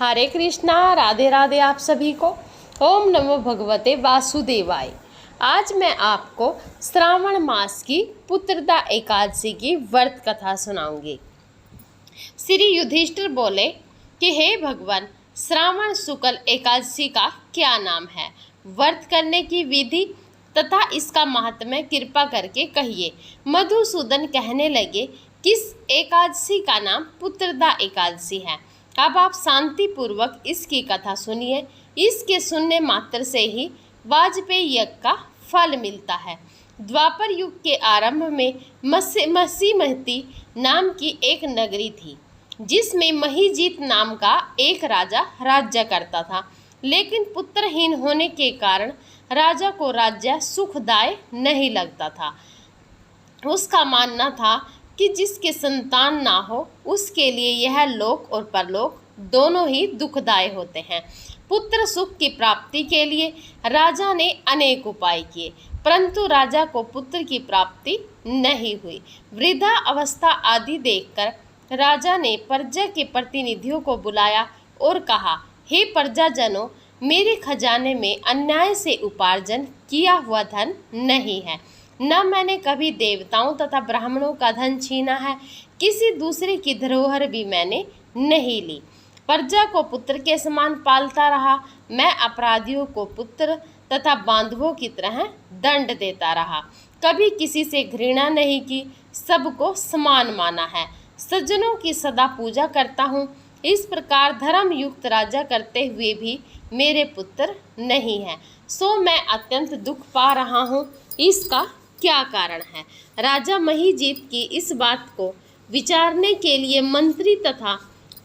हरे कृष्णा, राधे राधे आप सभी को। ओम नमो भगवते वासुदेवाय। आज मैं आपको श्रावण मास की पुत्रदा एकादशी की व्रत कथा सुनाऊंगी। श्री युधिष्ठिर बोले कि हे भगवान, श्रावण शुक्ल एकादशी का क्या नाम है, व्रत करने की विधि तथा इसका महात्म्य कृपा करके कहिए। मधुसूदन कहने लगे, किस एकादशी का नाम पुत्रदा एकादशी है। अब आप शांति पूर्वक इसकी कथा सुनिए। इसके सुनने मात्र से ही वाजपेयी यज्ञ का फल मिलता है। द्वापर युग के आरंभ में मसीमती नाम की एक नगरी थी, जिसमें महीजीत नाम का एक राजा राज्य करता था। लेकिन पुत्रहीन होने के कारण राजा को राज्य सुखदायक नहीं लगता था। उसका मानना था कि जिसके संतान ना हो, उसके लिए यह लोक और परलोक दोनों ही दुखदायी होते हैं। पुत्र सुख की प्राप्ति के लिए राजा ने अनेक उपाय किए, परंतु राजा को पुत्र की प्राप्ति नहीं हुई। वृद्धा अवस्था आदि देखकर राजा ने प्रजा के प्रतिनिधियों को बुलाया और कहा, हे प्रजाजनों, मेरे खजाने में अन्याय से उपार्जन किया हुआ धन नहीं है। न मैंने कभी देवताओं तथा ब्राह्मणों का धन छीना है। किसी दूसरे की धरोहर भी मैंने नहीं ली। प्रजा को पुत्र के समान पालता रहा। मैं अपराधियों को पुत्र तथा बांधवों की तरह दंड देता रहा। कभी किसी से घृणा नहीं की, सबको समान माना है। सज्जनों की सदा पूजा करता हूँ। इस प्रकार धर्म युक्त राजा करते हुए भी मेरे पुत्र नहीं है, सो मैं अत्यंत दुख पा रहा हूँ। इसका क्या कारण है। राजा महीजीत की इस बात को विचारने के लिए मंत्री तथा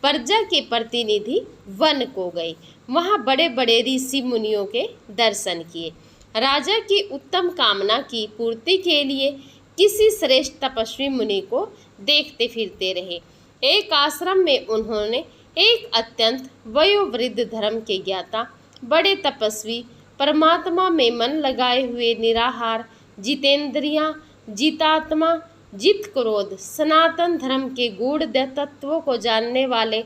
प्रजा के प्रतिनिधि वन को गए। वहां बड़े बड़े ऋषि मुनियों के दर्शन किए। राजा की उत्तम कामना की पूर्ति के लिए किसी श्रेष्ठ तपस्वी मुनि को देखते फिरते रहे। एक आश्रम में उन्होंने एक अत्यंत वयोवृद्ध धर्म के ज्ञाता, बड़े तपस्वी, परमात्मा में मन लगाए हुए निराहार, जितेंद्रियां, जितात्मा, जित क्रोध, सनातन धर्म के गूढ़ तत्वों को जानने वाले,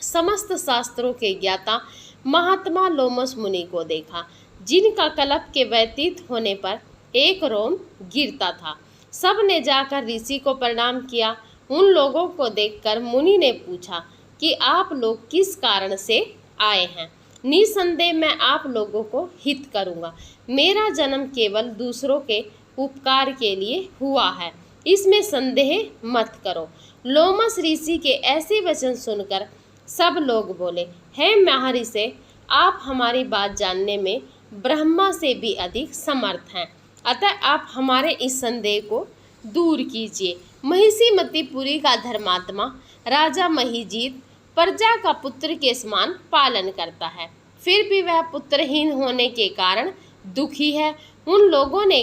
समस्त शास्त्रों के ज्ञाता महात्मा लोमस मुनि को देखा, जिनका कल्प के व्यतीत होने पर एक रोम गिरता था। सब ने जाकर ऋषि को प्रणाम किया। उन लोगों को देखकर मुनि ने पूछा कि आप लोग किस कारण से आए हैं। निसंदेह मैं आप लोगों को हित करूंगा। मेरा जन्म केवल दूसरों के उपकार के लिए हुआ है, इसमें संदेह मत करो। लोमस ऋषि के ऐसे वचन सुनकर सब लोग बोले, हे महर्षि, आप हमारी बात जानने में ब्रह्मा से भी अधिक समर्थ हैं, अतः आप हमारे इस संदेह को दूर कीजिए। महिषीमतीपुरी का धर्मात्मा राजा महीजीत प्रजा का पुत्र के समान पालन करता है, फिर भी वह पुत्रहीन होने के कारण दुखी है। उन लोगों ने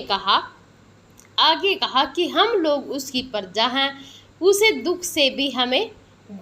आगे कहा कि हम लोग उसकी प्रजा हैं, उसे दुख से भी हमें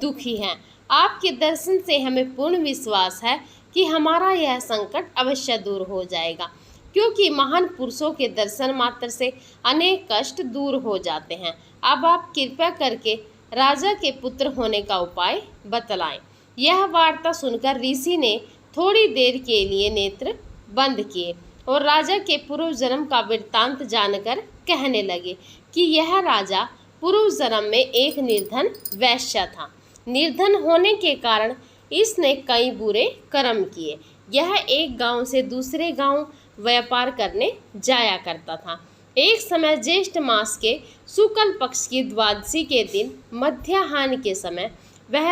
दुखी हैं। आपके दर्शन से हमें पूर्ण विश्वास है कि हमारा यह संकट अवश्य दूर हो जाएगा, क्योंकि महान पुरुषों के दर्शन मात्र से अनेक कष्ट दूर हो जाते हैं। अब आप कृपया करके राजा के पुत्र होने का उपाय बतलाएं। यह वार्ता सुनकर ऋषि ने थोड़ी देर के लिए नेत्र बंद किए और राजा के पूर्व जन्म का वृत्तांत जानकर कहने लगे कि यह राजा पूर्व जन्म में एक निर्धन वैश्य था। निर्धन होने के कारण इसने कई बुरे कर्म किए। यह एक गांव से दूसरे गांव व्यापार करने जाया करता था। एक समय ज्येष्ठ मास के शुक्ल पक्ष की द्वादशी के दिन मध्याह्न के समय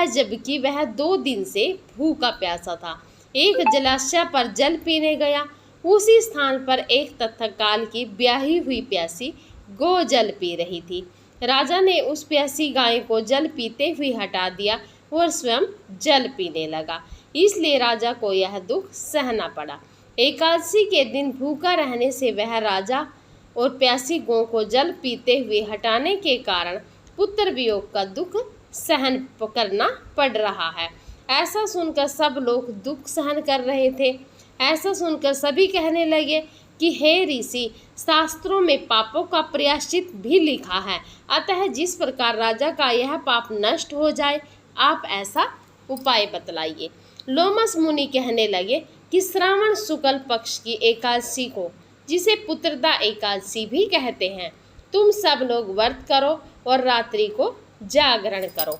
जबकि वह 2 दिन से भूखा प्यासा था, एक जलाशय पर जल पीने गया। उसी स्थान पर एक तत्काल की ब्याही हुई प्यासी गौ जल पी रही थी। राजा ने उस प्यासी गाय को जल पीते हुए हटा दिया और स्वयं जल पीने लगा। इसलिए राजा को यह दुख सहना पड़ा। एकादशी के दिन भूखा रहने से वह राजा और प्यासी गौ को जल पीते हुए हटाने के कारण पुत्र वियोग का दुख सहन करना पड़ रहा है। ऐसा सुनकर सब लोग दुख सहन कर रहे थे। ऐसा सुनकर सभी कहने लगे कि हे ऋषि, शास्त्रों में पापों का प्रायश्चित भी लिखा है, अतः जिस प्रकार राजा का यह पाप नष्ट हो जाए, आप ऐसा उपाय बतलाइए। लोमस मुनि कहने लगे कि श्रावण शुक्ल पक्ष की एकादशी को, जिसे पुत्रदा एकादशी भी कहते हैं, तुम सब लोग व्रत करो और रात्रि को जागरण करो,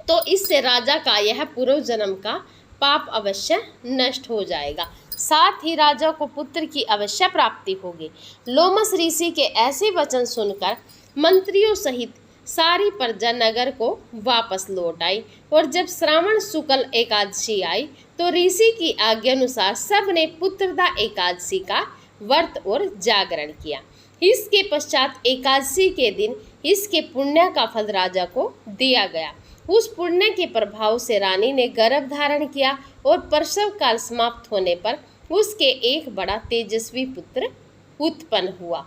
तो इससे राजा का यह पूर्व जन्म का पाप अवश्य नष्ट हो जाएगा, साथ ही राजा को पुत्र की अवश्य प्राप्ति होगी। लोमस ऋषि के ऐसे वचन सुनकर मंत्रियों सहित सारी प्रजा नगर को वापस लौट आई और जब श्रावण शुक्ल एकादशी आई तो ऋषि की आज्ञा अनुसार सब ने पुत्रदा एकादशी का व्रत और जागरण किया। इसके पश्चात एकादशी के दिन इसके पुण्य का फल राजा को दिया गया। उस पुण्य के प्रभाव से रानी ने गर्भ धारण किया और प्रसव काल समाप्त होने पर उसके एक बड़ा तेजस्वी पुत्र उत्पन्न हुआ।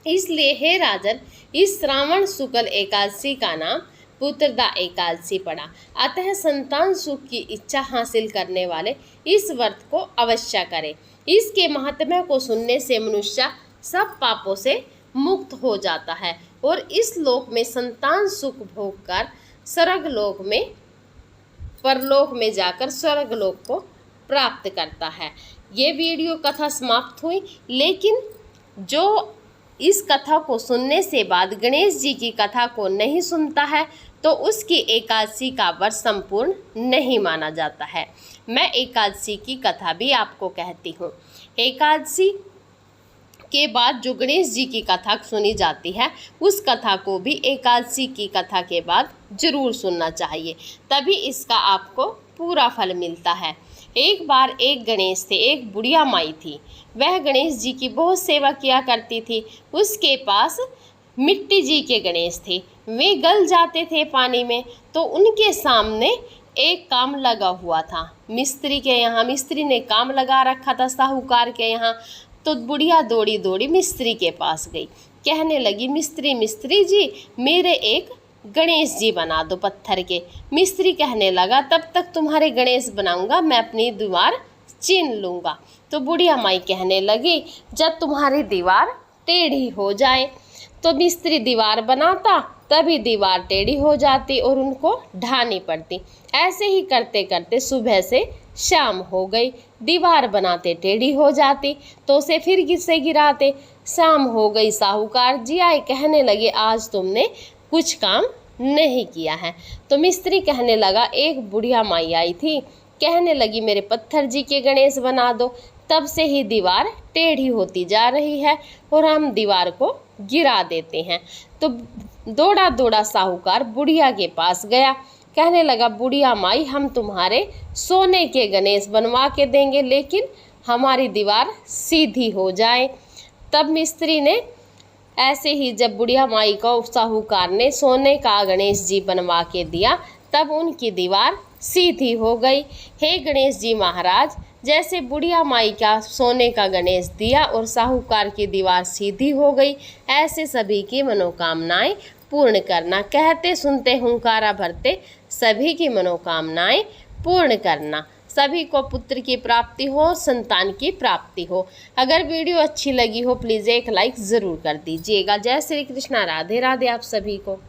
इसलिए हे राजन, इस श्रावण शुक्ल एकादशी का नाम पुत्रदा एकादशी पड़ा। अतः संतान सुख की इच्छा हासिल करने वाले इस व्रत को अवश्य करें। इसके महात्म्य को सुनने से मनुष्य सब पापों से मुक्त हो जाता है और इस लोक में संतान सुख भोग कर स्वर्गलोक में परलोक में जाकर स्वर्गलोक को प्राप्त करता है। ये वीडियो कथा समाप्त हुई, लेकिन जो इस कथा को सुनने से बाद गणेश जी की कथा को नहीं सुनता है तो उसकी एकादशी का व्रत संपूर्ण नहीं माना जाता है। मैं एकादशी की कथा भी आपको कहती हूँ। एकादशी के बाद जो गणेश जी की कथा सुनी जाती है, उस कथा को भी एकादशी की कथा के बाद जरूर सुनना चाहिए, तभी इसका आपको पूरा फल मिलता है। एक बार एक गणेश थे, एक बुढ़िया माई थी। वह गणेश जी की बहुत सेवा किया करती थी। उसके पास मिट्टी जी के गणेश थे, वे गल जाते थे पानी में, तो उनके सामने एक काम लगा हुआ था। मिस्त्री के यहाँ मिस्त्री ने काम लगा रखा था साहूकार के यहाँ। तो बुढ़िया दौड़ी दौड़ी मिस्त्री के पास गई, कहने लगी, मिस्त्री जी मेरे एक गणेश जी बना दो पत्थर के। मिस्त्री कहने लगा, तब तक तुम्हारे गणेश बनाऊंगा मैं अपनी दीवार चीन लूँगा। तो बुढ़िया माई कहने लगी, जब तुम्हारी दीवार टेढ़ी हो जाए। तो मिस्त्री दीवार बनाता, तभी दीवार टेढ़ी हो जाती और उनको ढानी पड़ती। ऐसे ही करते करते सुबह से शाम हो गई। दीवार बनाते टेढ़ी हो जाती तो उसे फिर से गिराते। शाम हो गई, साहूकार जी आए, कहने लगे, आज तुमने कुछ काम नहीं किया है। तो मिस्त्री कहने लगा, एक बुढ़िया माई आई थी, कहने लगी मेरे पत्थर जी के गणेश बना दो। तब से ही दीवार टेढ़ी होती जा रही है और हम दीवार को गिरा देते हैं। तो दौड़ा दौड़ा साहूकार बुढ़िया के पास गया, कहने लगा, बुढ़िया माई हम तुम्हारे सोने के गणेश बनवा के देंगे, लेकिन हमारी दीवार सीधी हो जाए। तब मिस्त्री ने ऐसे ही जब बुढ़िया माई को साहूकार ने सोने का गणेश जी बनवा के दिया, तब उनकी दीवार सीधी हो गई। हे गणेश जी महाराज, जैसे बुढ़िया माई का सोने का गणेश दिया और साहूकार की दीवार सीधी हो गई, ऐसे सभी की मनोकामनाएं पूर्ण करना। कहते सुनते हुंकारा भरते सभी की मनोकामनाएं पूर्ण करना। सभी को पुत्र की प्राप्ति हो, संतान की प्राप्ति हो। अगर वीडियो अच्छी लगी हो प्लीज़ एक लाइक ज़रूर कर दीजिएगा। जय श्री कृष्णा, राधे राधे आप सभी को।